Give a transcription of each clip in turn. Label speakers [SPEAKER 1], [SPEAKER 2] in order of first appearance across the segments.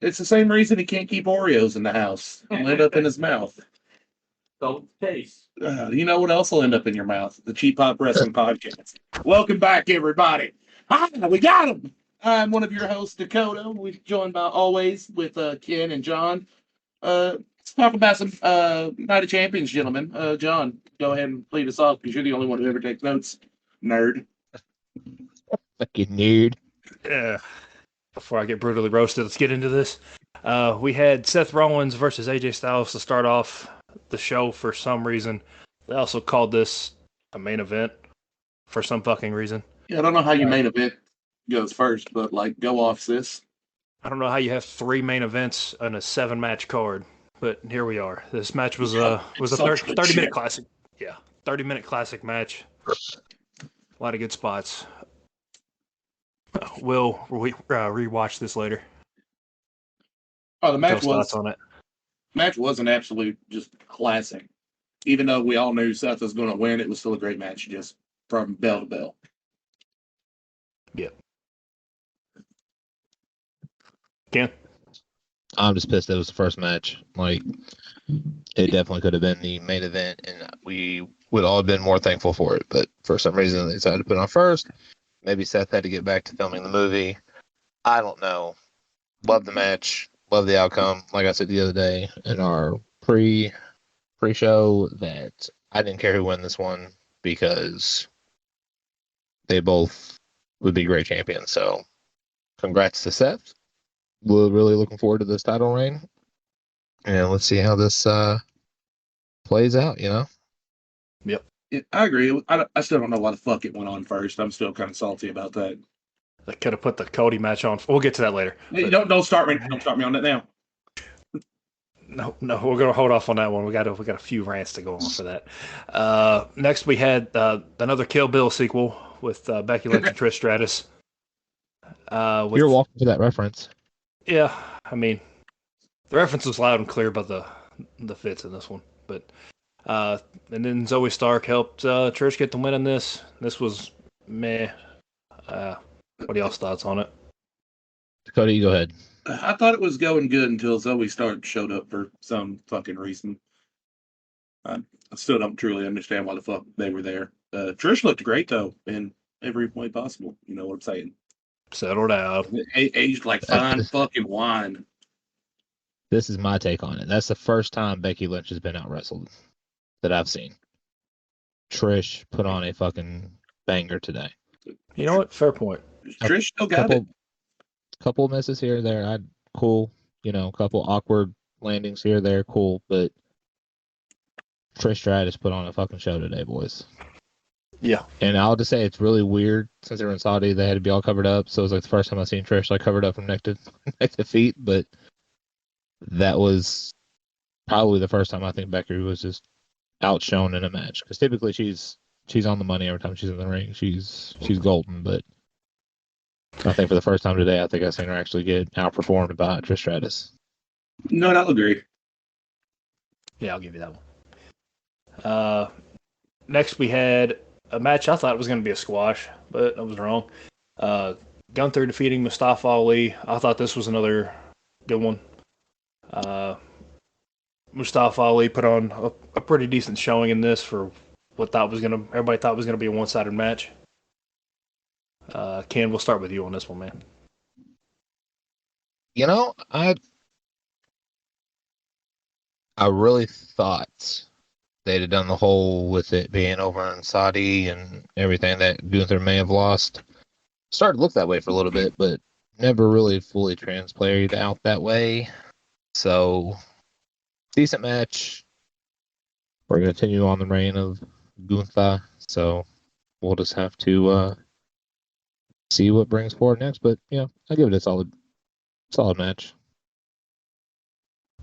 [SPEAKER 1] It's the same reason he can't keep Oreos in the house. They'll end up in his mouth.
[SPEAKER 2] Don't taste.
[SPEAKER 1] You know what else will end up in your mouth? The Cheap Pop Wrestling Podcast. Welcome back, everybody. Hi, we got him. I'm one of your hosts, Dakota. We're joined by always with Ken and John. Let's talk about some Night of Champions, gentlemen. John, go ahead and lead us off because you're the only one who ever takes notes, nerd.
[SPEAKER 3] Fucking nerd.
[SPEAKER 2] Yeah. Before I get brutally roasted, let's get into this. We had Seth Rollins versus AJ Styles to start off the show for some reason. They also called this a main event for some fucking reason.
[SPEAKER 1] Yeah, I don't know how your main event goes first, but go off, sis.
[SPEAKER 2] I don't know how you have 3 main events on a 7-match card, but here we are. This match was a 30-minute classic. Yeah, 30-minute classic match. A lot of good spots. We'll rewatch this later.
[SPEAKER 1] Oh, the match
[SPEAKER 2] thoughts on it.
[SPEAKER 1] Match was an absolute just classic. Even though we all knew Seth was going to win, it was still a great match, just from bell to bell.
[SPEAKER 2] Yep. Ken?
[SPEAKER 3] I'm just pissed it was the first match. It definitely could have been the main event, and we would all have been more thankful for it. But for some reason, they decided to put it on first. Maybe Seth had to get back to filming the movie. I don't know. Love the match. Love the outcome. Like I said the other day in our pre-show, that I didn't care who won this one because they both would be great champions. So congrats to Seth. We're really looking forward to this title reign. And let's see how this plays out,
[SPEAKER 2] Yep.
[SPEAKER 1] Yeah, I agree. I still don't know why the fuck it went on first. I'm still kind of salty about that.
[SPEAKER 2] They could have put the Cody match on. We'll get to that later.
[SPEAKER 1] Hey, don't start me. Don't start me on that now.
[SPEAKER 2] No, we're gonna hold off on that one. We got a few rants to go on for that. Next, we had another Kill Bill sequel with Becky Lynch and Trish Stratus.
[SPEAKER 3] You're welcome for that reference.
[SPEAKER 2] Yeah, I mean, the reference was loud and clear about the fits in this one, but and then Zoe Stark helped Trish get the win in this. This was meh. What are y'all's thoughts on it?
[SPEAKER 3] Dakota, you go ahead.
[SPEAKER 1] I thought it was going good until Zoe Stark showed up for some fucking reason. I still don't truly understand why the fuck they were there. Trish looked great, though, in every way possible. You know what I'm saying?
[SPEAKER 2] Settled out.
[SPEAKER 1] Aged like fine fucking wine.
[SPEAKER 3] This is my take on it. That's the first time Becky Lynch has been out wrestled that I've seen. Trish put on a fucking banger today.
[SPEAKER 2] You know what? Fair point.
[SPEAKER 1] Trish still got it.
[SPEAKER 3] Couple misses here or there. Cool. Couple awkward landings here or there. Cool. But Trish Stratus put on a fucking show today, boys.
[SPEAKER 2] Yeah.
[SPEAKER 3] And I'll just say it's really weird since they were in Saudi. They had to be all covered up. So it was the first time I've seen Trish covered up from neck to feet. But that was probably the first time I think Becky was just outshone in a match. Because typically she's on the money every time she's in the ring. She's golden. But I think for the first time today, I think I've seen her actually get outperformed by Trish Stratus.
[SPEAKER 1] No, I'll agree.
[SPEAKER 2] Yeah, I'll give you that one. Next, we had a match I thought was going to be a squash, but I was wrong. Gunther defeating Mustafa Ali. I thought this was another good one. Mustafa Ali put on a pretty decent showing in this for what everybody thought was going to be a one-sided match. Ken, we'll start with you on this one, man.
[SPEAKER 3] I really thought they'd have done the whole with it being over in Saudi and everything that Gunther may have lost. Started to look that way for a little bit, but never really fully translated out that way. So, decent match. We're going to continue on the reign of Gunther, so we'll just have to see what brings forward next. But, I give it a solid match.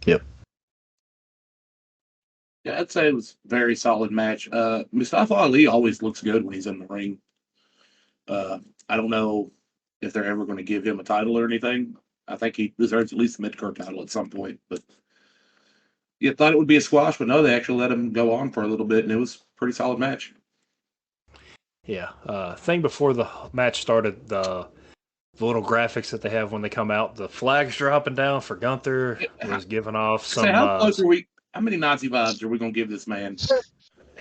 [SPEAKER 2] Yep.
[SPEAKER 1] Yeah, I'd say it was a very solid match. Mustafa Ali always looks good when he's in the ring. I don't know if they're ever going to give him a title or anything. I think he deserves at least a mid-card title at some point. But you thought it would be a squash, but no, they actually let him go on for a little bit, and it was a pretty solid match.
[SPEAKER 2] Yeah. Thing before the match started, the little graphics that they have when they come out, the flags dropping down for Gunther was giving off some.
[SPEAKER 1] Say, how close are we? How many Nazi vibes are we gonna give this man?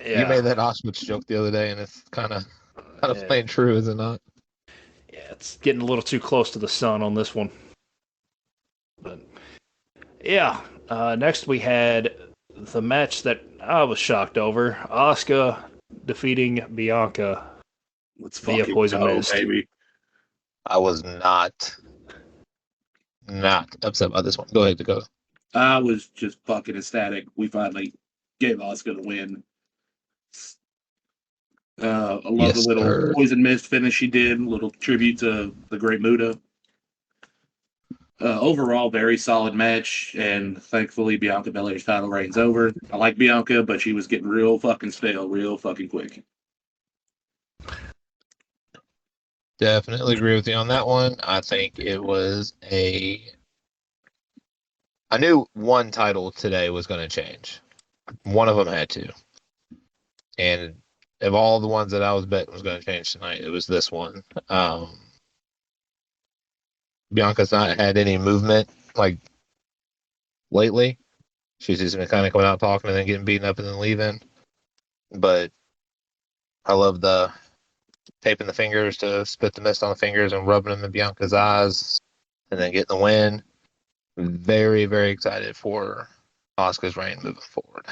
[SPEAKER 3] You made that Auschwitz joke the other day, and it's kind of playing true, is it not?
[SPEAKER 2] Yeah, it's getting a little too close to the sun on this one. But yeah, next we had the match that I was shocked over: Asuka defeating Bianca via Poison Mist.
[SPEAKER 1] Baby.
[SPEAKER 3] I was not upset about this one. Go ahead, Dakota.
[SPEAKER 1] I was just fucking ecstatic. We finally gave Asuka the win. I love the little Poison Mist finish she did. Little tribute to the Great Muta. Overall, very solid match, and thankfully Bianca Belair's title reign's over. I like Bianca, but she was getting real fucking stale, real fucking quick.
[SPEAKER 3] Definitely agree with you on that one. I think it was I knew one title today was going to change. One of them had to. And of all the ones that I was betting was going to change tonight, it was this one. Bianca's not had any movement like lately. She's just been kind of coming out talking and then getting beaten up and then leaving. But I love the taping the fingers to spit the mist on the fingers and rubbing them in Bianca's eyes and then getting the win. Very, very excited for Asuka's reign moving forward.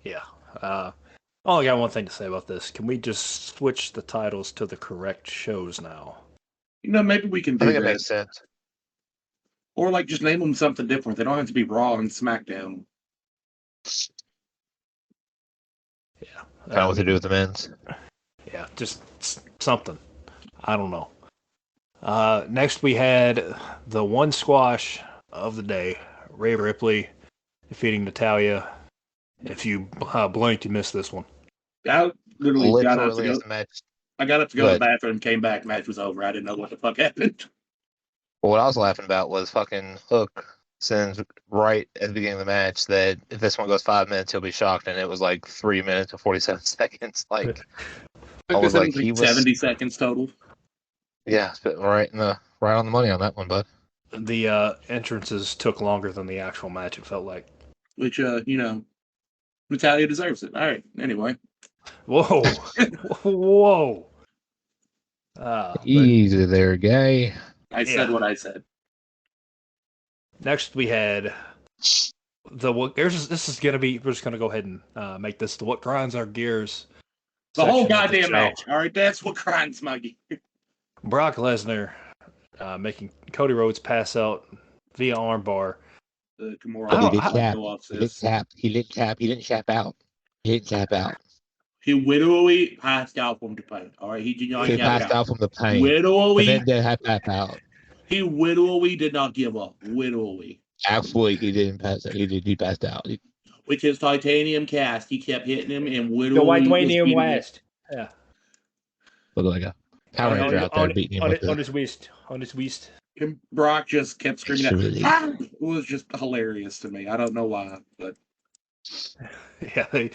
[SPEAKER 2] Yeah. I only got one thing to say about this. Can we just switch the titles to the correct shows now?
[SPEAKER 1] Maybe we can do
[SPEAKER 3] I think
[SPEAKER 1] that.
[SPEAKER 3] it makes sense.
[SPEAKER 1] Or just name them something different. They don't have to be Raw and SmackDown.
[SPEAKER 2] Yeah.
[SPEAKER 3] Kind of what to do with the men's.
[SPEAKER 2] Yeah, just something. I don't know. Next we had the one squash of the day. Rhea Ripley defeating Natalya. If you blinked, you missed this one.
[SPEAKER 1] I literally got up to go.
[SPEAKER 3] Match.
[SPEAKER 1] I got up to go to the bathroom, came back, match was over. I didn't know what the fuck happened.
[SPEAKER 3] Well, what I was laughing about was fucking Hook sends right at the beginning of the match that if this one goes 5 minutes, he'll be shocked, and it was like 3 minutes and 47 seconds. Like,
[SPEAKER 1] I was like, he was 70 seconds total.
[SPEAKER 3] Yeah, right on the money on that one, bud.
[SPEAKER 2] The entrances took longer than the actual match. It felt like,
[SPEAKER 1] which Natalya deserves it. All right. Anyway.
[SPEAKER 2] Whoa, whoa.
[SPEAKER 3] Easy there, gay.
[SPEAKER 1] I said what I said.
[SPEAKER 2] Next, we had this is gonna be. We're just gonna go ahead and make this the what grinds our gears.
[SPEAKER 1] The whole goddamn match. All right, that's what grinds my gears.
[SPEAKER 2] Brock Lesnar making Cody Rhodes pass out via armbar.
[SPEAKER 3] He didn't tap out.
[SPEAKER 1] He literally passed out from the pain. All right, he did not.
[SPEAKER 3] He passed out from the pain.
[SPEAKER 1] Literally,
[SPEAKER 3] and then did tap out.
[SPEAKER 1] He literally did not give up. Literally.
[SPEAKER 3] Absolutely, he didn't pass out. He passed out.
[SPEAKER 1] With his titanium cast, he kept hitting him and literally.
[SPEAKER 4] The white Dwayne West. Yeah.
[SPEAKER 3] Look like a Power Ranger out there beating him
[SPEAKER 4] on his waist. On his waist.
[SPEAKER 1] And Brock just kept screaming out. It was just hilarious to me. I don't know why, but
[SPEAKER 2] yeah,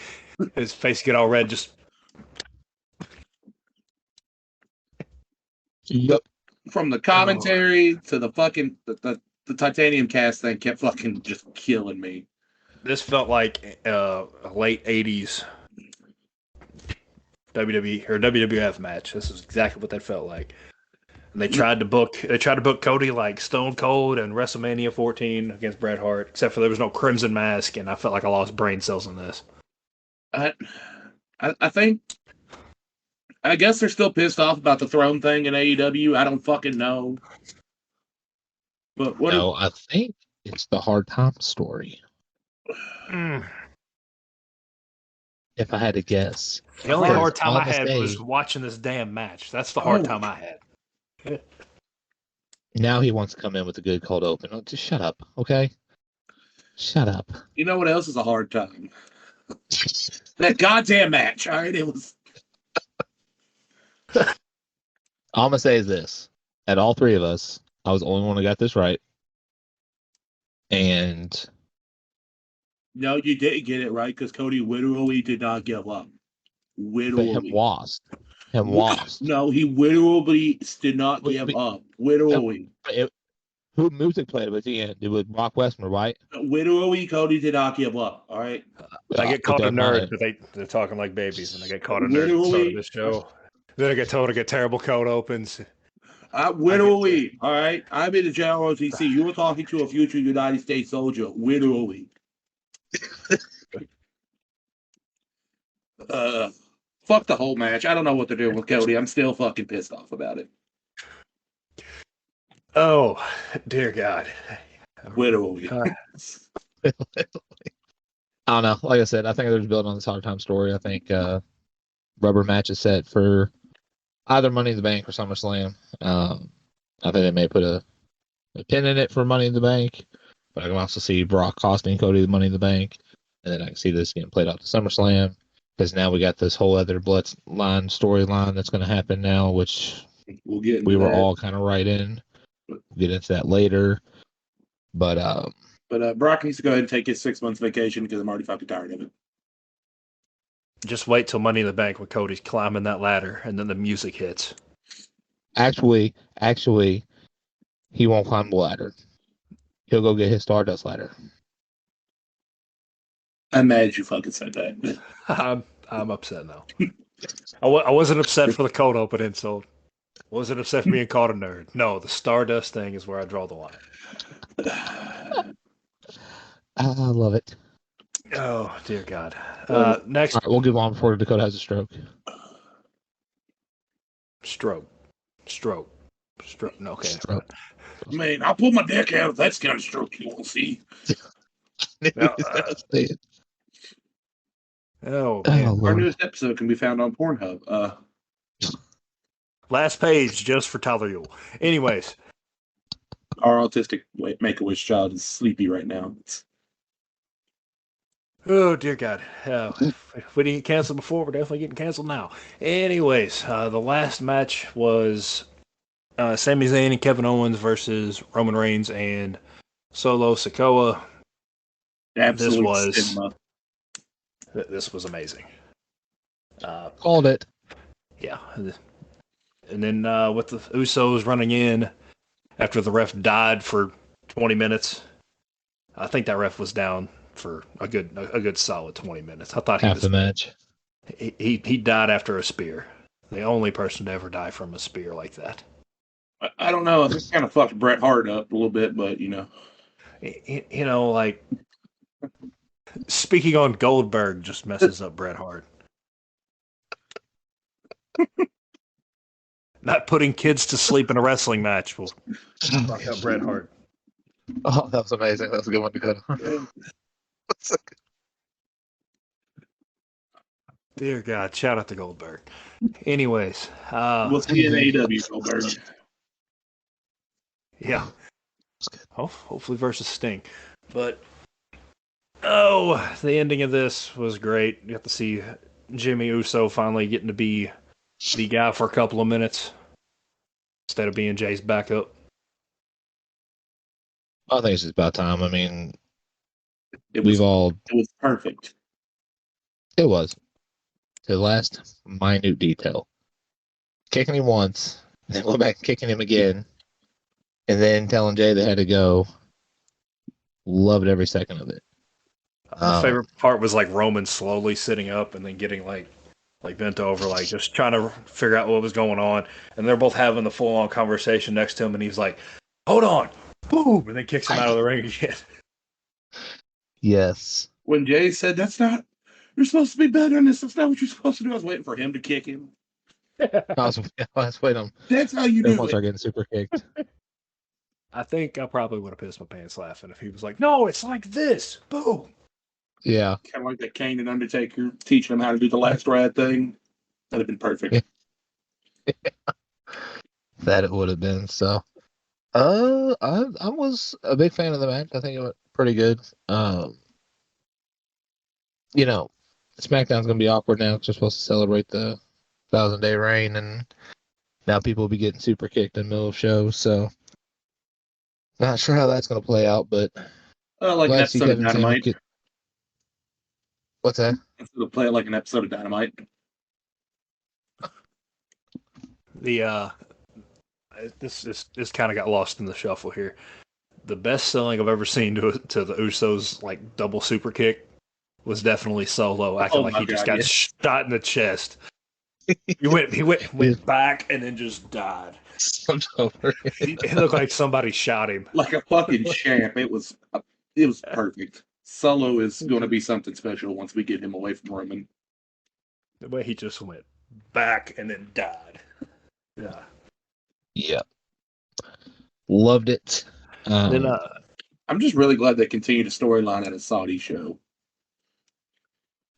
[SPEAKER 2] his face get all red. Just
[SPEAKER 1] from the commentary to the fucking the titanium cast thing kept fucking just killing me.
[SPEAKER 2] This felt like a late '80s WWE or WWF match. This is exactly what that felt like. And they tried to book Cody like Stone Cold and WrestleMania 14 against Bret Hart, except for there was no Crimson Mask, and I felt like I lost brain cells in this.
[SPEAKER 1] I guess they're still pissed off about the throne thing in AEW. I don't fucking know. But
[SPEAKER 3] I think it's the hard time story. If I had to guess.
[SPEAKER 2] The only hard time I had was watching this damn match. That's the hard time I had.
[SPEAKER 3] Now he wants to come in with a good cold open. Oh, just shut up, okay? Shut up.
[SPEAKER 1] You know what else is a hard time? That goddamn match. All right, it was.
[SPEAKER 3] All I'm gonna say is this: at all three of us, I was the only one who got this right. And
[SPEAKER 1] no, you didn't get it right because Cody literally did not give up. Literally
[SPEAKER 3] lost. and lost.
[SPEAKER 1] No, he literally did not
[SPEAKER 3] Wait,
[SPEAKER 1] give
[SPEAKER 3] wait.
[SPEAKER 1] up. Literally.
[SPEAKER 3] Who music played at the end? It was Brock Westmer, right?
[SPEAKER 1] Literally, Cody did not give up. All right.
[SPEAKER 2] I get called a
[SPEAKER 3] Okay,
[SPEAKER 2] nerd
[SPEAKER 3] fine.
[SPEAKER 2] because they're talking like babies, and I get called a nerd at the start of this show. Then I get told to get terrible code opens.
[SPEAKER 1] Literally, all right. I'm in the general OTC. You were talking to a future United States soldier. Literally. Fuck the whole match. I don't know what to do with Cody. I'm still fucking pissed off about it.
[SPEAKER 2] Oh, dear God.
[SPEAKER 1] Literally.
[SPEAKER 3] I don't know. Like I said, I think they're just building on this hard time story. I think rubber match is set for either Money in the Bank or SummerSlam. I think they may put a pin in it for Money in the Bank, but I can also see Brock costing Cody the Money in the Bank, and then I can see this getting played out to SummerSlam because now we got this whole other bloodline storyline that's going to happen now, which
[SPEAKER 1] we
[SPEAKER 3] were all kind of right in. We'll get into that later, but
[SPEAKER 1] Brock needs to go ahead and take his 6 months vacation because I'm already fucking tired of it.
[SPEAKER 2] Just wait till Money in the Bank when Cody's climbing that ladder, and then the music hits.
[SPEAKER 3] Actually, he won't climb the ladder. He'll go get his Stardust ladder.
[SPEAKER 1] I'm mad you fucking said that.
[SPEAKER 2] I'm upset now. I wasn't upset for the code open insult. I wasn't upset for being called a nerd. No, the Stardust thing is where I draw the line.
[SPEAKER 3] I love it.
[SPEAKER 2] Oh, dear God. Next.
[SPEAKER 3] All right, we'll give on before Dakota has a stroke.
[SPEAKER 2] Stroke. No, okay.
[SPEAKER 3] Stroke.
[SPEAKER 1] Man, I'll pull my dick out if that's the kind of stroke you want to see.
[SPEAKER 2] Now, oh, man.
[SPEAKER 1] Our newest episode can be found on Pornhub.
[SPEAKER 2] Last page just for Talia. Anyways.
[SPEAKER 1] Our autistic Make-A-Wish child is sleepy right now.
[SPEAKER 2] Oh, dear God. If we didn't get canceled before, we're definitely getting canceled now. Anyways, the last match was Sami Zayn and Kevin Owens versus Roman Reigns and Solo Sikoa.
[SPEAKER 1] Absolute cinema.
[SPEAKER 2] This was amazing.
[SPEAKER 3] Called it.
[SPEAKER 2] Yeah. And then with the Usos running in after the ref died for 20 minutes. I think that ref was down for a good solid 20 minutes. I thought
[SPEAKER 3] half the match.
[SPEAKER 2] He died after a spear. The only person to ever die from a spear like that.
[SPEAKER 1] I don't know. This kind of fucked Bret Hart up a little bit, but you know.
[SPEAKER 2] Like speaking on Goldberg just messes up Bret Hart. Not putting kids to sleep in a wrestling match will fuck up Bret Hart.
[SPEAKER 3] Oh, that was amazing. That was a good one, Dakota.
[SPEAKER 2] Dear God, shout out to Goldberg. Anyways,
[SPEAKER 1] we'll see you in AW, Goldberg.
[SPEAKER 2] Yeah. Hopefully versus Sting. But the ending of this was great. You got to see Jimmy Uso finally getting to be the guy for a couple of minutes instead of being Jay's backup.
[SPEAKER 3] I think it's just about time. I mean,
[SPEAKER 1] it was perfect.
[SPEAKER 3] It was. To the last minute detail. Kicking him once, then go back and kicking him again, and then telling Jay they had to go. Loved every second of it.
[SPEAKER 2] My favorite part was like Roman slowly sitting up and then getting like bent over, like just trying to figure out what was going on. And they're both having the full on conversation next to him, and he's like, "Hold on," boom, and then kicks him out of the ring again.
[SPEAKER 3] Yes.
[SPEAKER 1] When Jay said, you're supposed to be better than this. That's not what you're supposed to do. I was waiting for him to kick him.
[SPEAKER 3] I was waiting.
[SPEAKER 1] That's how you do
[SPEAKER 3] once
[SPEAKER 1] it.
[SPEAKER 3] are getting super kicked.
[SPEAKER 2] I think I probably would have pissed my pants laughing if he was like, "No, it's like this." Boom.
[SPEAKER 3] Yeah.
[SPEAKER 1] Kind of like that Kane and Undertaker teaching him how to do the last ride thing. That'd have been perfect.
[SPEAKER 3] That it would have been. So, I was a big fan of the match. I think it went pretty good. SmackDown's gonna be awkward now because we're supposed to celebrate the 1,000-day reign, and now people will be getting super kicked in the middle of shows. So, not sure how that's gonna play out, but
[SPEAKER 1] like an episode of Dynamite.
[SPEAKER 3] What's that?
[SPEAKER 1] It'll play it like an episode of Dynamite.
[SPEAKER 2] This kind of got lost in the shuffle here. The best selling I've ever seen to the Usos like double super kick was definitely Solo acting
[SPEAKER 1] Oh
[SPEAKER 2] like
[SPEAKER 1] my
[SPEAKER 2] he just
[SPEAKER 1] God,
[SPEAKER 2] got
[SPEAKER 1] yeah.
[SPEAKER 2] shot in the chest. He went back and then just died.
[SPEAKER 3] Slumped over.
[SPEAKER 2] It looked like somebody shot him.
[SPEAKER 1] Like a fucking champ. It was perfect. Solo is going to be something special once we get him away from Roman.
[SPEAKER 2] The way he just went back and then died. Yeah.
[SPEAKER 3] Yeah. Loved it.
[SPEAKER 2] Then
[SPEAKER 1] I'm just really glad they continue the storyline at a Saudi show.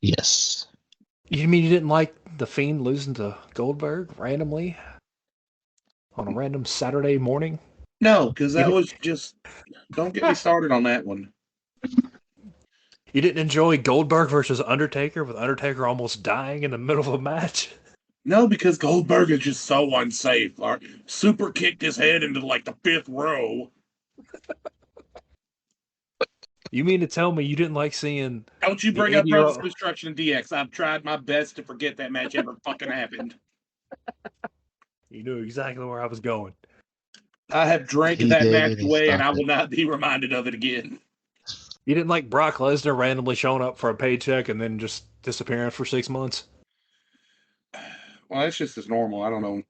[SPEAKER 3] Yes.
[SPEAKER 2] you mean you didn't like the Fiend losing to Goldberg randomly on a random Saturday morning?
[SPEAKER 1] No, because that was just. Don't get me started on that one.
[SPEAKER 2] You didn't enjoy Goldberg versus Undertaker with Undertaker almost dying in the middle of a match?
[SPEAKER 1] No, because Goldberg is just so unsafe. Super kicked his head into like the fifth row.
[SPEAKER 2] You mean to tell me you didn't like seeing...
[SPEAKER 1] Don't you
[SPEAKER 2] The
[SPEAKER 1] bring up
[SPEAKER 2] 80-year-old
[SPEAKER 1] Brothers of Destruction and DX. I've tried my best to forget that match ever fucking happened.
[SPEAKER 2] You knew exactly where I was going.
[SPEAKER 1] I have drank
[SPEAKER 3] He
[SPEAKER 1] that
[SPEAKER 3] did,
[SPEAKER 1] match
[SPEAKER 3] and he
[SPEAKER 1] away, and I
[SPEAKER 3] stopped
[SPEAKER 1] will
[SPEAKER 3] it.
[SPEAKER 1] not be reminded of it again.
[SPEAKER 2] You didn't like Brock Lesnar randomly showing up for a paycheck and then just disappearing for 6 months?
[SPEAKER 1] Well, that's just as normal. I don't know.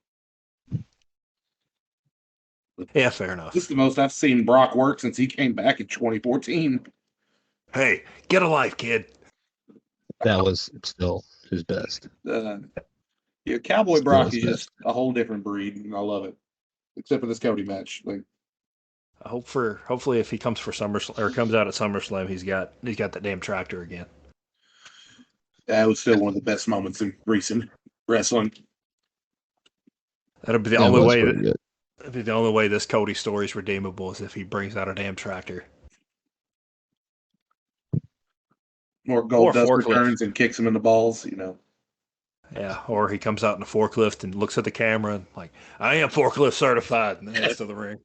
[SPEAKER 2] Yeah, fair enough.
[SPEAKER 1] This is the most I've seen Brock work since he came back in 2014.
[SPEAKER 2] Hey, get a life, kid.
[SPEAKER 3] That was still his best.
[SPEAKER 1] Yeah, Cowboy
[SPEAKER 3] Still
[SPEAKER 1] Brock
[SPEAKER 3] his
[SPEAKER 1] is just a whole different breed, and I love it. Except for this Cody match. Like,
[SPEAKER 2] Hopefully if he comes for SummerSlam or comes out at SummerSlam, he's got that damn tractor again.
[SPEAKER 1] that was still one of the best moments in recent wrestling.
[SPEAKER 2] That'll be the
[SPEAKER 3] That
[SPEAKER 2] only
[SPEAKER 3] was
[SPEAKER 2] way.
[SPEAKER 3] pretty good.
[SPEAKER 2] That'd be the only way this Cody story is redeemable is if he brings out a damn tractor
[SPEAKER 1] Or
[SPEAKER 2] or
[SPEAKER 1] Gold Dust
[SPEAKER 2] forklift.
[SPEAKER 1] returns and kicks him in the balls, you know.
[SPEAKER 2] Yeah, or he comes out in a forklift and looks at the camera and like, I am forklift certified, and then heads to the ring.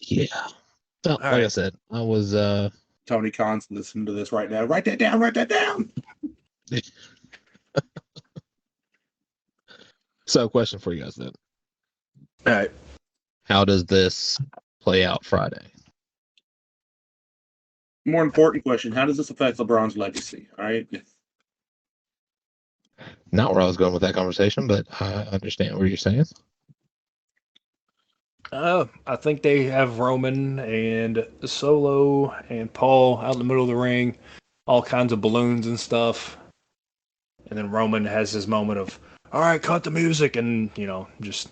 [SPEAKER 3] Yeah. Well, like I
[SPEAKER 2] right.
[SPEAKER 3] said, I was
[SPEAKER 1] Tony Khan's listening to this right now. Write that down. Write that down.
[SPEAKER 3] So question for you guys then.
[SPEAKER 2] All right.
[SPEAKER 3] How does this play out Friday?
[SPEAKER 1] More important question: how does this affect LeBron's legacy? All right.
[SPEAKER 3] Not where I was going with that conversation, but I understand what you're saying.
[SPEAKER 2] I think they have Roman and Solo and Paul out in the middle of the ring, all kinds of balloons and stuff. And then Roman has his moment of, all right, cut the music, and, just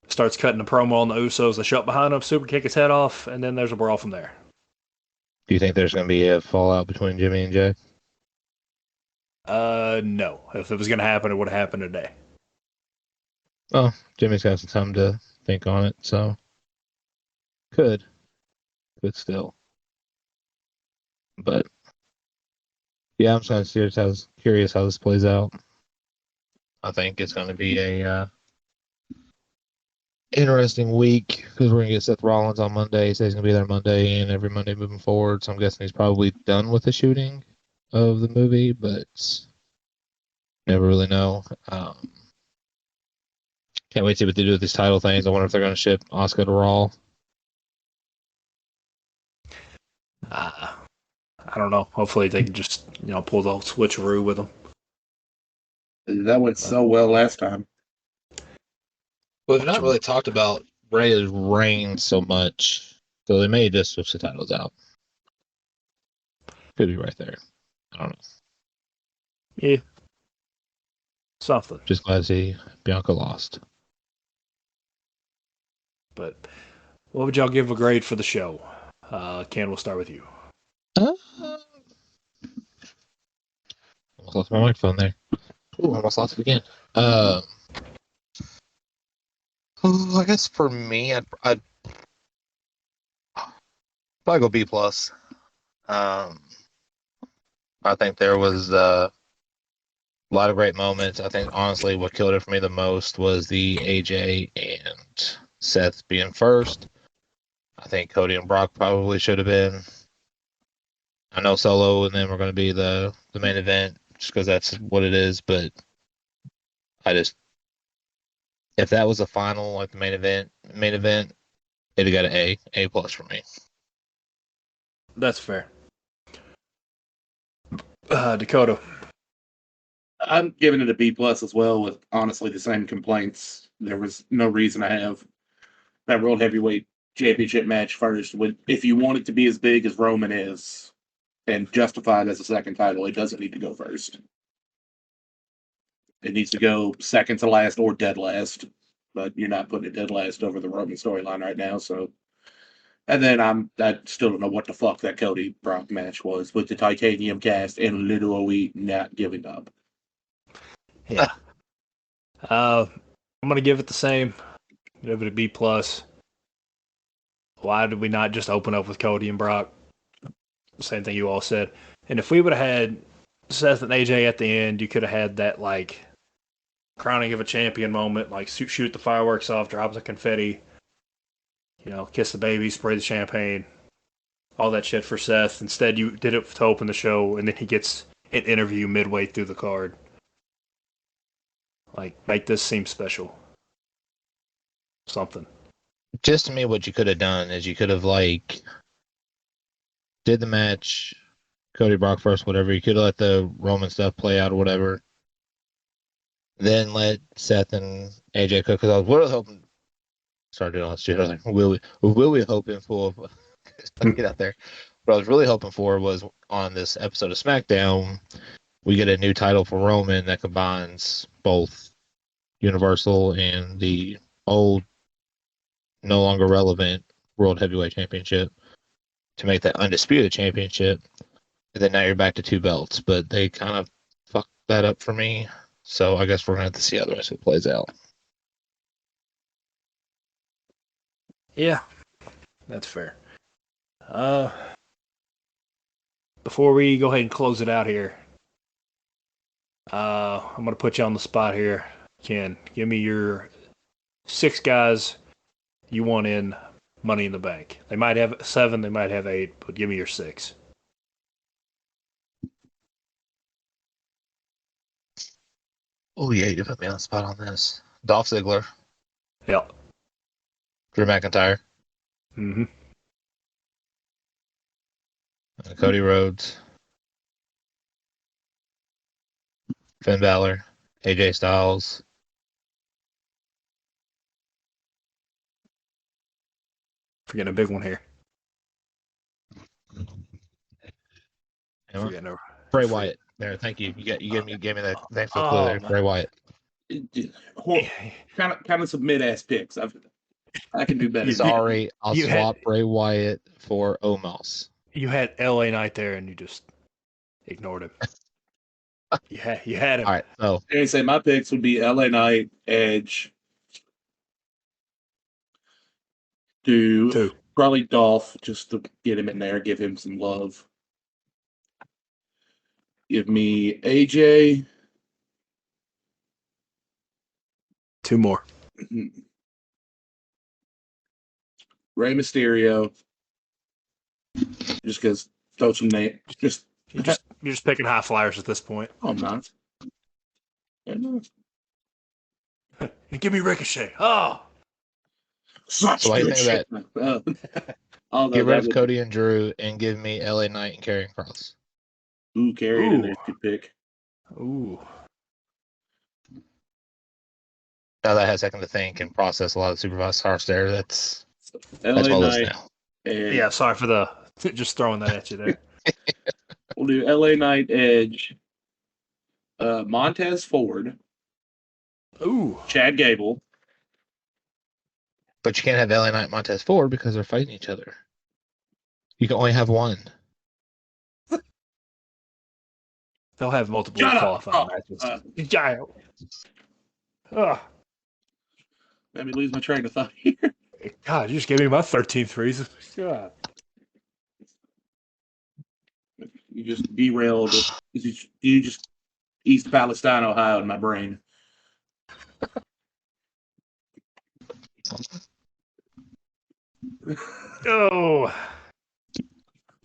[SPEAKER 2] starts cutting a promo on the Usos. They shut behind him, super kick his head off, and then there's a brawl from there.
[SPEAKER 3] Do you think there's going to be a fallout between Jimmy and Jay?
[SPEAKER 2] No. If it was going to happen, it would have happened today.
[SPEAKER 3] Well, Jimmy's got some time to think on it, so could still. But yeah, I'm just kind of curious how this plays out. I think it's going to be a interesting week because we're going to get Seth Rollins on Monday. He says he's going to be there Monday and every Monday moving forward. So I'm guessing he's probably done with the shooting of the movie, but never really know. Can't wait to see what they do with these title things. I wonder if they're going to ship Asuka to Raw.
[SPEAKER 2] I don't know. Hopefully they can just, pull the switcheroo with them.
[SPEAKER 1] That went so well last time.
[SPEAKER 3] Well, they've not really talked about Rey's reign so much, so they may just switch the titles out. Could be right there. I don't know.
[SPEAKER 2] Yeah. Something.
[SPEAKER 3] Just glad to see Bianca lost.
[SPEAKER 2] But what would y'all give a grade for the show? Ken, we'll start with you.
[SPEAKER 3] Almost lost my microphone there. Ooh, almost lost it again. I guess for me, I'd probably go B plus. I think there was a lot of great moments. I think honestly, what killed it for me the most was the AJ and Seth being first. I think Cody and Brock probably should have been. I know Solo and them are going to be the main event just because that's what it is, but If that was a final, like the main event, it'd have got an A plus for me.
[SPEAKER 2] That's fair. Dakota.
[SPEAKER 1] I'm giving it a B plus as well, with honestly the same complaints. There was no reason to have that World Heavyweight Championship match first. If you want it to be as big as Roman is and justified as a second title, it doesn't need to go first. It needs to go second to last or dead last. But you're not putting it dead last over the Roman storyline right now. So, and then I still don't know what the fuck that Cody Brock match was with the titanium cast and Little OE not giving up.
[SPEAKER 2] Yeah. I'm gonna give it the same. Give it a B plus. Why did we not just open up with Cody and Brock? Same thing you all said. And if we would have had Seth and AJ at the end, you could have had that like crowning of a champion moment, like shoot the fireworks off, drop the confetti, kiss the baby, spray the champagne, all that shit for Seth. Instead, you did it to open the show, and then he gets an interview midway through the card. Like, make this seem special. Something.
[SPEAKER 3] Just to me, what you could have done is you could have did the match, Cody Brock first, whatever. You could have let the Roman stuff play out or whatever. Then let Seth and AJ cook. Because I was really hoping. Start doing all this shit. I was like, we hoping for? Get out there. What I was really hoping for was on this episode of SmackDown, we get a new title for Roman that combines both Universal and the old, no longer relevant World Heavyweight Championship to make that Undisputed Championship. And then now you're back to 2 belts. But they kind of fucked that up for me. So I guess we're going to have to see how the rest of it plays out.
[SPEAKER 2] Yeah, that's fair. Before we go ahead and close it out here, I'm going to put you on the spot here. Ken, give me your 6 guys you want in Money in the Bank. They might have 7, they might have 8, but give me your 6.
[SPEAKER 3] Oh, yeah, you put me on the spot on this. Dolph Ziggler.
[SPEAKER 2] Yep.
[SPEAKER 3] Drew McIntyre.
[SPEAKER 2] Mm-hmm.
[SPEAKER 3] Cody Rhodes. Finn Balor. AJ Styles.
[SPEAKER 2] Forgetting a big one here.
[SPEAKER 3] You Bray Wyatt. There, thank you. You gave me that. Thanks for the clue there.
[SPEAKER 2] man.
[SPEAKER 3] Bray Wyatt.
[SPEAKER 1] Kind of some mid-ass picks. I can do better.
[SPEAKER 3] Sorry, I'll swap Bray Wyatt for Omos.
[SPEAKER 2] You had LA Knight there and you just ignored him. You had him.
[SPEAKER 3] All right, so
[SPEAKER 1] I say my picks would be LA Knight, Edge, probably Dolph, just to get him in there, give him some love. Give me AJ.
[SPEAKER 2] 2 more.
[SPEAKER 1] Rey Mysterio. Just because throw some name.
[SPEAKER 2] You're just picking high flyers at this point.
[SPEAKER 1] Oh, I'm not. Yeah, no.
[SPEAKER 2] And give me Ricochet. Oh.
[SPEAKER 1] Such
[SPEAKER 3] So I
[SPEAKER 1] good
[SPEAKER 3] think
[SPEAKER 1] shit.
[SPEAKER 3] get rid of Cody and Drew and give me LA Knight and Karrion Kross.
[SPEAKER 1] Ooh, Karrion in there, good pick.
[SPEAKER 2] Ooh.
[SPEAKER 3] Now that I have a second to think and process a lot of supervised stars there, that's
[SPEAKER 1] LA
[SPEAKER 3] my list
[SPEAKER 1] Knight.
[SPEAKER 3] now.
[SPEAKER 2] Yeah, sorry for just throwing that at you there.
[SPEAKER 1] We'll do LA Knight, Edge, Montez Ford,
[SPEAKER 2] Ooh.
[SPEAKER 1] Chad Gable.
[SPEAKER 3] But you can't have LA Knight and Montez Ford because they're fighting each other. You can only have one.
[SPEAKER 2] They'll have multiple
[SPEAKER 1] Shut
[SPEAKER 2] qualifying matches.
[SPEAKER 1] Let me lose my train of thought here.
[SPEAKER 2] God, you just gave me my 13th reason. God.
[SPEAKER 1] You just derailed. You just East Palestine, Ohio, in my brain.
[SPEAKER 2] Oh.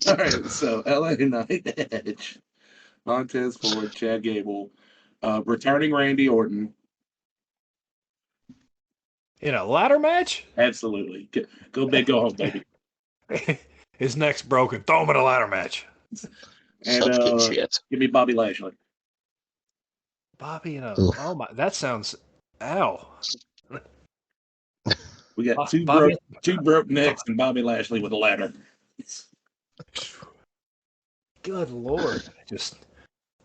[SPEAKER 1] All right, so LA Knight, Edge, Montez Ford, Chad Gable, returning Randy Orton,
[SPEAKER 2] In a ladder match?
[SPEAKER 1] Absolutely. Go big, go home, baby.
[SPEAKER 2] His neck's broken. Throw him in a ladder match.
[SPEAKER 1] And
[SPEAKER 3] Such good shit.
[SPEAKER 1] give me Bobby Lashley.
[SPEAKER 2] Bobby in a.
[SPEAKER 3] Oof.
[SPEAKER 2] Oh my! That sounds. Ow.
[SPEAKER 1] We got two
[SPEAKER 2] Bobby.
[SPEAKER 1] broke necks and Bobby Lashley with a ladder.
[SPEAKER 2] Good lord! Just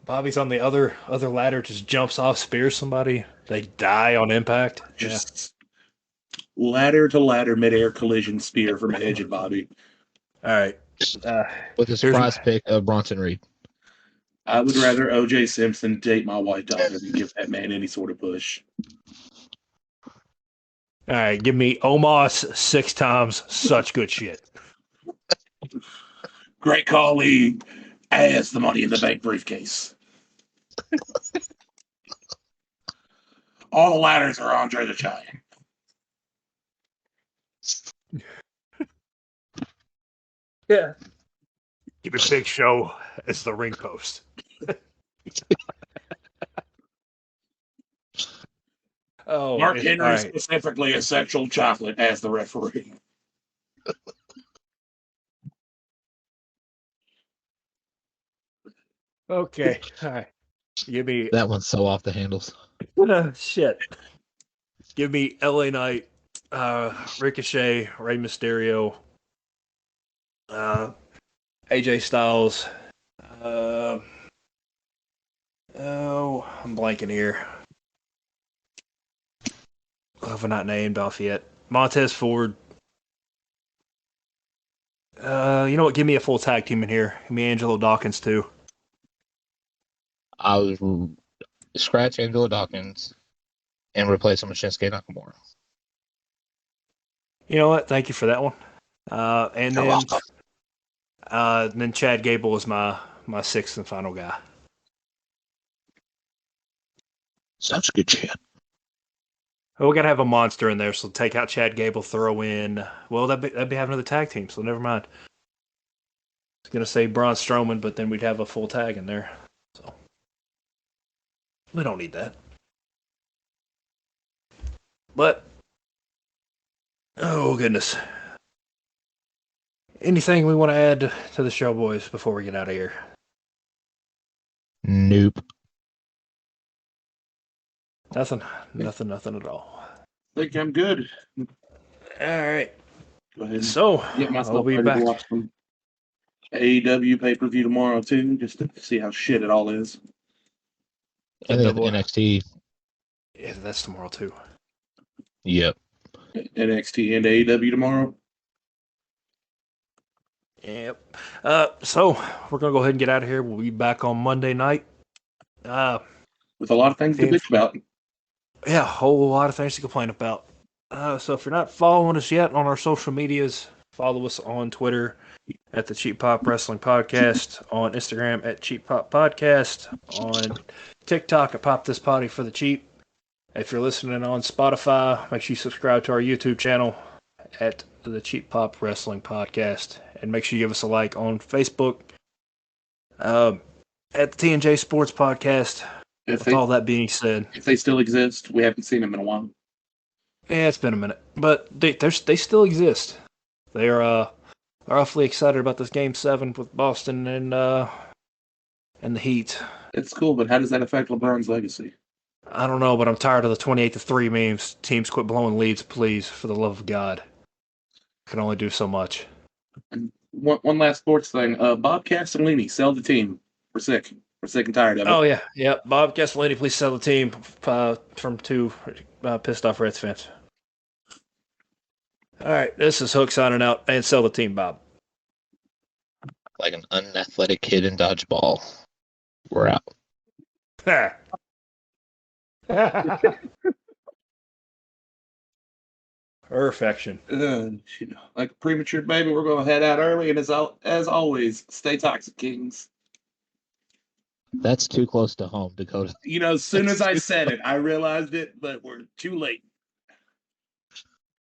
[SPEAKER 2] Bobby's on the other ladder. Just jumps off, spears somebody. They die on impact.
[SPEAKER 1] Just ladder to ladder midair collision spear from Edge and Bobby.
[SPEAKER 2] All right.
[SPEAKER 3] With a surprise pick of Bronson Reed.
[SPEAKER 1] I would rather O.J. Simpson date my white daughter than give that man any sort of push.
[SPEAKER 2] All right. Give me Omos 6 times. Such good shit.
[SPEAKER 1] Great call, Lee. As the Money in the Bank briefcase. All the ladders are Andre the Giant.
[SPEAKER 2] Yeah. Give me Big Show as the ring post. Oh,
[SPEAKER 1] Mark Henry
[SPEAKER 2] all right.
[SPEAKER 1] specifically as sexual chocolate as the referee.
[SPEAKER 2] Okay. All right. Give me
[SPEAKER 3] That one's so off the handles.
[SPEAKER 2] shit. Give me LA Knight, Ricochet, Rey Mysterio, AJ Styles. I'm blanking here. If I'm not named off yet. Montez Ford. You know what? Give me a full tag team in here. Give me Angelo Dawkins too.
[SPEAKER 3] I would scratch Angelo Dawkins and replace him with Shinsuke Nakamura.
[SPEAKER 2] You know what? Thank you for that one. And
[SPEAKER 3] You're welcome.
[SPEAKER 2] then Chad Gable is my sixth and final guy.
[SPEAKER 3] Such good shit.
[SPEAKER 2] Oh, we gotta have a monster in there, so take out Chad Gable, throw in. Well, that'd be having another tag team, so never mind. I was gonna say Braun Strowman, but then we'd have a full tag in there, so we don't need that. But oh goodness, anything we want to add to the show, boys, before we get out of here?
[SPEAKER 3] Nope.
[SPEAKER 2] Nothing at all.
[SPEAKER 1] I think I'm good.
[SPEAKER 2] All right.
[SPEAKER 1] Go ahead.
[SPEAKER 2] So
[SPEAKER 1] Get myself
[SPEAKER 2] I'll be
[SPEAKER 1] ready
[SPEAKER 2] back.
[SPEAKER 1] to watch some AEW pay-per-view tomorrow too, just to see how shit it all is.
[SPEAKER 3] And then
[SPEAKER 2] Double-
[SPEAKER 3] NXT.
[SPEAKER 2] Yeah, that's tomorrow too.
[SPEAKER 3] Yep.
[SPEAKER 1] NXT and AEW tomorrow.
[SPEAKER 2] Yep. So we're gonna go ahead and get out of here. We'll be back on Monday night.
[SPEAKER 1] With a lot of things to bitch about.
[SPEAKER 2] Yeah, a whole lot of things to complain about. So if you're not following us yet on our social medias, follow us on Twitter at the Cheap Pop Wrestling Podcast, on Instagram at Cheap Pop Podcast, on TikTok at Pop This Potty for the Cheap. If you're listening on Spotify, make sure you subscribe to our YouTube channel at the Cheap Pop Wrestling Podcast, and make sure you give us a like on Facebook at the T&J Sports Podcast.
[SPEAKER 1] If
[SPEAKER 2] With all that being said,
[SPEAKER 1] if they still exist, we haven't seen them in a while.
[SPEAKER 2] yeah, it's been a minute, but they still exist. They're awfully excited about this Game 7 with Boston and the Heat.
[SPEAKER 1] It's cool, but how does that affect LeBron's legacy?
[SPEAKER 2] I don't know, but I'm tired of the 28-3 memes. Teams quit blowing leads, please, for the love of God. Can only do so much.
[SPEAKER 1] And one last sports thing. Bob Castellini, sell the team. We're sick. We're sick and tired of it.
[SPEAKER 2] Oh yeah. Bob Castellini, please sell the team from two pissed off Reds fans. All right, this is Hook signing out, and sell the team, Bob.
[SPEAKER 3] Like an unathletic kid in dodgeball. We're out.
[SPEAKER 2] Perfection.
[SPEAKER 1] Like a premature baby, we're going to head out early, and as always, stay toxic, Kings.
[SPEAKER 3] That's too close to home, Dakota.
[SPEAKER 1] As soon as I said it, I realized it, but we're too late.